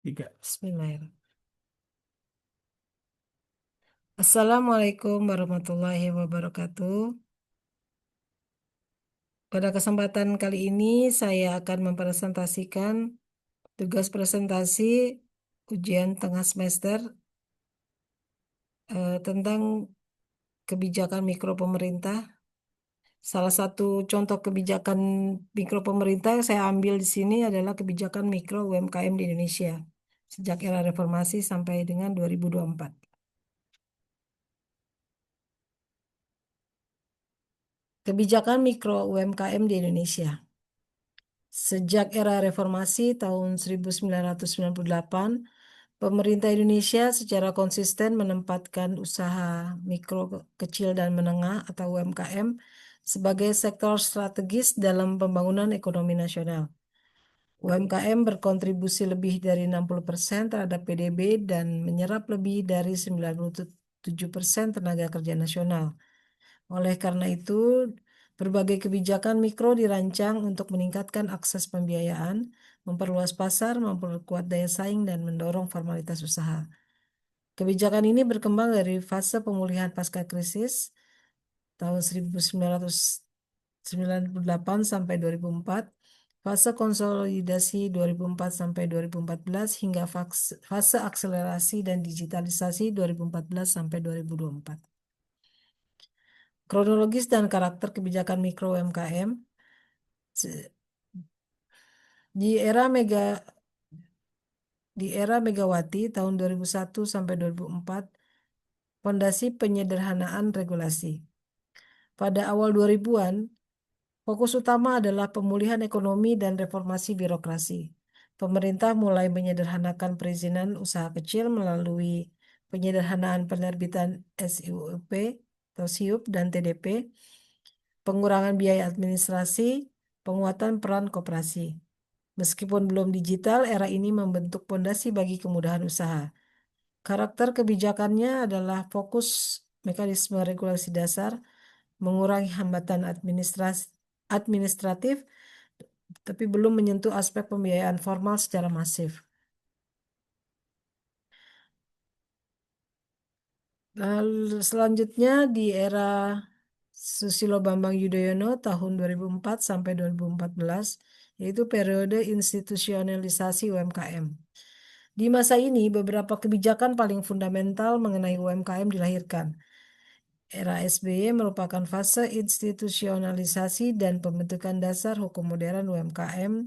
Tiga. Bismillahirrahmanirrahim. Assalamualaikum warahmatullahi wabarakatuh. Pada kesempatan kali ini saya akan mempresentasikan tugas presentasi ujian tengah semester tentang kebijakan mikro pemerintah. Salah satu contoh kebijakan mikro pemerintah yang saya ambil di sini adalah kebijakan mikro UMKM di Indonesia sejak era reformasi sampai dengan 2024. Kebijakan mikro UMKM di Indonesia. Sejak era reformasi tahun 1998, pemerintah Indonesia secara konsisten menempatkan usaha mikro, kecil dan menengah atau UMKM sebagai sektor strategis dalam pembangunan ekonomi nasional. UMKM berkontribusi lebih dari 60% terhadap PDB dan menyerap lebih dari 97% tenaga kerja nasional. Oleh karena itu, berbagai kebijakan mikro dirancang untuk meningkatkan akses pembiayaan, memperluas pasar, memperkuat daya saing, dan mendorong formalitas usaha. Kebijakan ini berkembang dari fase pemulihan pasca krisis tahun 1998 sampai 2004, fase konsolidasi 2004 sampai 2014, hingga fase akselerasi dan digitalisasi 2014 sampai 2024. Kronologis dan karakter kebijakan mikro UMKM. Di era Megawati tahun 2001 sampai 2004, fondasi penyederhanaan regulasi. Pada awal 2000-an, fokus utama adalah pemulihan ekonomi dan reformasi birokrasi. Pemerintah mulai menyederhanakan perizinan usaha kecil melalui penyederhanaan penerbitan SIUP atau SIUP dan TDP, pengurangan biaya administrasi, penguatan peran koperasi. Meskipun belum digital, era ini membentuk pondasi bagi kemudahan usaha. Karakter kebijakannya adalah fokus mekanisme regulasi dasar, mengurangi hambatan administratif, tapi belum menyentuh aspek pembiayaan formal secara masif. Lalu selanjutnya di era Susilo Bambang Yudhoyono tahun 2004 sampai 2014, yaitu periode institusionalisasi UMKM. Di masa ini, beberapa kebijakan paling fundamental mengenai UMKM dilahirkan. Era SBY merupakan fase institusionalisasi dan pembentukan dasar hukum modern UMKM,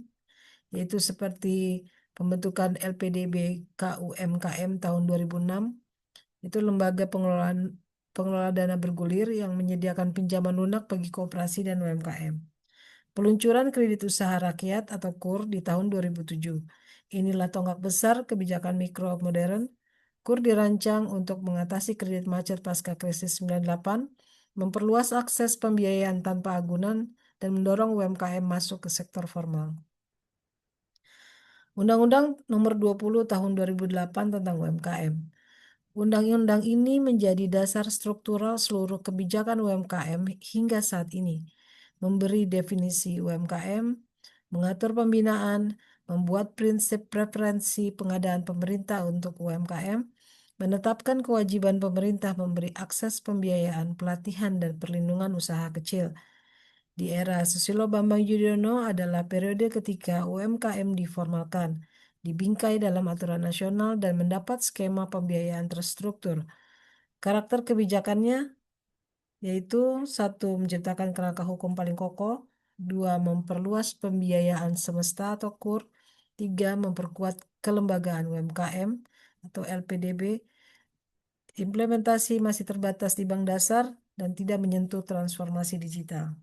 yaitu seperti pembentukan LPDB KUMKM tahun 2006, itu lembaga pengelola dana bergulir yang menyediakan pinjaman lunak bagi koperasi dan UMKM. Peluncuran kredit usaha rakyat atau KUR di tahun 2007. Inilah tonggak besar kebijakan mikro modern. KUR dirancang untuk mengatasi kredit macet pasca krisis 98, memperluas akses pembiayaan tanpa agunan, dan mendorong UMKM masuk ke sektor formal. Undang-Undang Nomor 20 Tahun 2008 tentang UMKM. Undang-undang ini menjadi dasar struktural seluruh kebijakan UMKM hingga saat ini, memberi definisi UMKM, mengatur pembinaan, membuat prinsip preferensi pengadaan pemerintah untuk UMKM, menetapkan kewajiban pemerintah memberi akses pembiayaan, pelatihan, dan perlindungan usaha kecil. Di era Susilo Bambang Yudhoyono adalah periode ketika UMKM diformalkan, dibingkai dalam aturan nasional, dan mendapat skema pembiayaan terstruktur. Karakter kebijakannya yaitu: satu, menciptakan kerangka hukum paling kokoh; dua, memperluas pembiayaan semesta atau KUR; tiga, memperkuat kelembagaan UMKM atau LPDB; implementasi masih terbatas di bank dasar dan tidak menyentuh transformasi digital.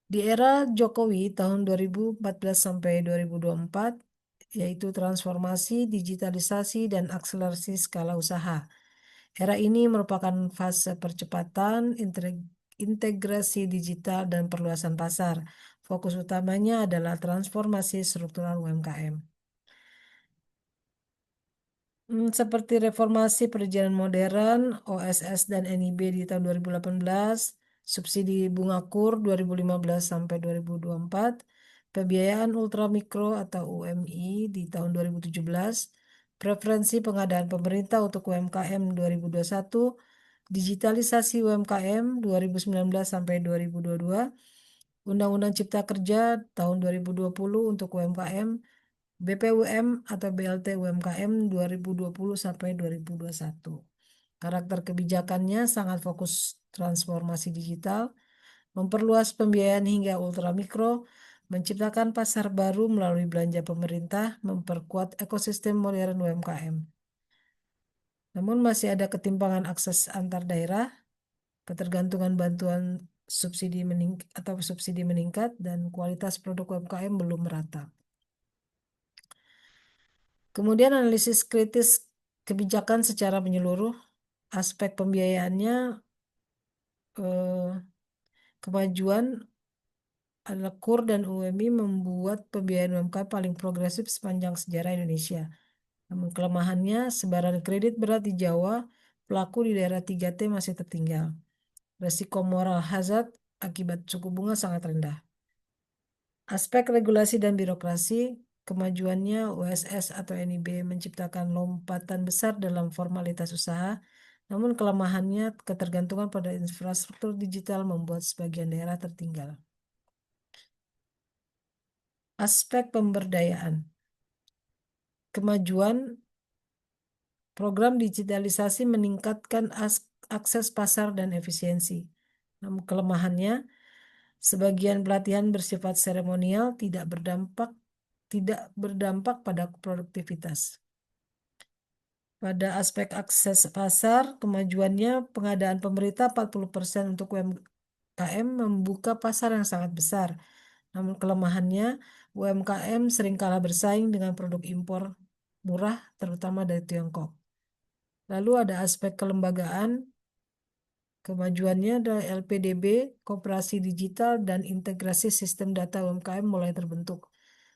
Di era Jokowi tahun 2014 sampai 2024, yaitu transformasi, digitalisasi, dan akselerasi skala usaha. Era ini merupakan fase percepatan integrasi digital dan perluasan pasar. Fokus utamanya adalah transformasi struktural UMKM. Seperti reformasi perizinan modern, OSS dan NIB di tahun 2018, subsidi bunga KUR 2015 sampai 2024, pembiayaan ultramikro atau UMI di tahun 2017, preferensi pengadaan pemerintah untuk UMKM 2021, digitalisasi UMKM 2019 sampai 2022, Undang-Undang Cipta Kerja tahun 2020 untuk UMKM, BPUM atau BLT UMKM 2020 sampai 2021. Karakter kebijakannya sangat fokus transformasi digital, memperluas pembiayaan hingga ultramikro, menciptakan pasar baru melalui belanja pemerintah, memperkuat ekosistem modern UMKM. Namun masih ada ketimpangan akses antar daerah, ketergantungan bantuan subsidi meningkat, dan kualitas produk UMKM belum merata. Kemudian analisis kritis kebijakan secara menyeluruh, aspek pembiayaannya, kemajuan adalah KUR dan UMI membuat pembiayaan UMKM paling progresif sepanjang sejarah Indonesia. Namun kelemahannya, sebaran kredit berat di Jawa, pelaku di daerah 3T masih tertinggal. Resiko moral hazard akibat suku bunga sangat rendah. Aspek regulasi dan birokrasi, kemajuannya USS atau NIB menciptakan lompatan besar dalam formalitas usaha, namun kelemahannya ketergantungan pada infrastruktur digital membuat sebagian daerah tertinggal. Aspek pemberdayaan, kemajuan program digitalisasi meningkatkan akses pasar dan efisiensi. Namun kelemahannya, sebagian pelatihan bersifat seremonial tidak berdampak pada produktivitas. Pada aspek akses pasar, kemajuannya pengadaan pemerintah 40% untuk UMKM membuka pasar yang sangat besar. Namun kelemahannya, UMKM sering kalah bersaing dengan produk impor murah, terutama dari Tiongkok. Lalu ada aspek kelembagaan, kemajuannya adalah LPDB, Koperasi Digital, dan integrasi sistem data UMKM mulai terbentuk.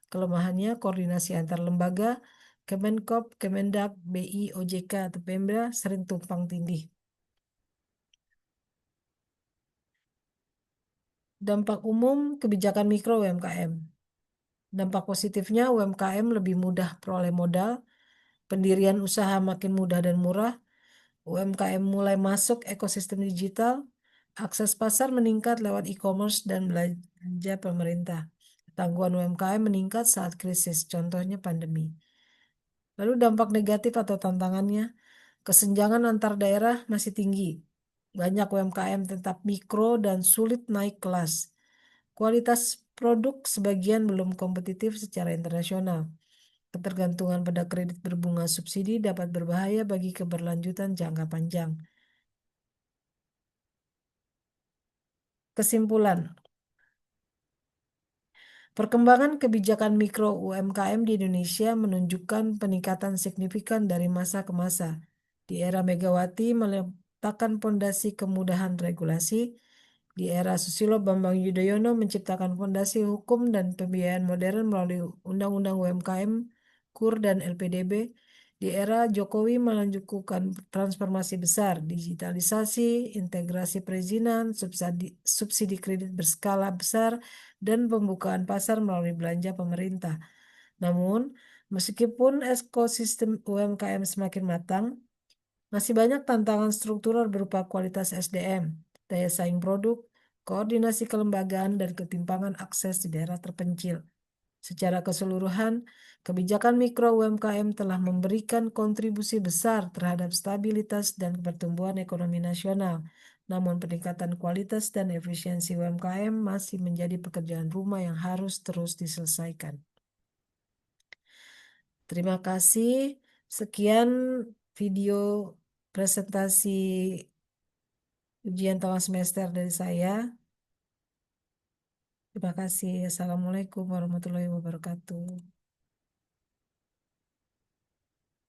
Kelemahannya koordinasi antar lembaga, Kemenkop, Kemendak, BI, OJK, atau Pemda sering tumpang tindih. Dampak umum kebijakan mikro UMKM. Dampak positifnya UMKM lebih mudah peroleh modal, pendirian usaha makin mudah dan murah, UMKM mulai masuk ekosistem digital, akses pasar meningkat lewat e-commerce dan belanja pemerintah. Tanggungan UMKM meningkat saat krisis, contohnya pandemi. Lalu dampak negatif atau tantangannya, kesenjangan antar daerah masih tinggi. Banyak UMKM tetap mikro dan sulit naik kelas. Kualitas produk sebagian belum kompetitif secara internasional. Ketergantungan pada kredit berbunga subsidi dapat berbahaya bagi keberlanjutan jangka panjang. Kesimpulan, perkembangan kebijakan mikro UMKM di Indonesia menunjukkan peningkatan signifikan dari masa ke masa. Di era Megawati meletakkan pondasi kemudahan regulasi, di era Susilo Bambang Yudhoyono menciptakan fondasi hukum dan pembiayaan modern melalui Undang-Undang UMKM, KUR, dan LPDB. Di era Jokowi melanjutkan transformasi besar, digitalisasi, integrasi perizinan, subsidi kredit berskala besar, dan pembukaan pasar melalui belanja pemerintah. Namun, meskipun ekosistem UMKM semakin matang, masih banyak tantangan struktural berupa kualitas SDM, daya saing produk, koordinasi kelembagaan, dan ketimpangan akses di daerah terpencil. Secara keseluruhan, kebijakan mikro UMKM telah memberikan kontribusi besar terhadap stabilitas dan pertumbuhan ekonomi nasional. Namun peningkatan kualitas dan efisiensi UMKM masih menjadi pekerjaan rumah yang harus terus diselesaikan. Terima kasih. Sekian video presentasi ujian tengah semester dari saya. Terima kasih. Assalamualaikum warahmatullahi wabarakatuh.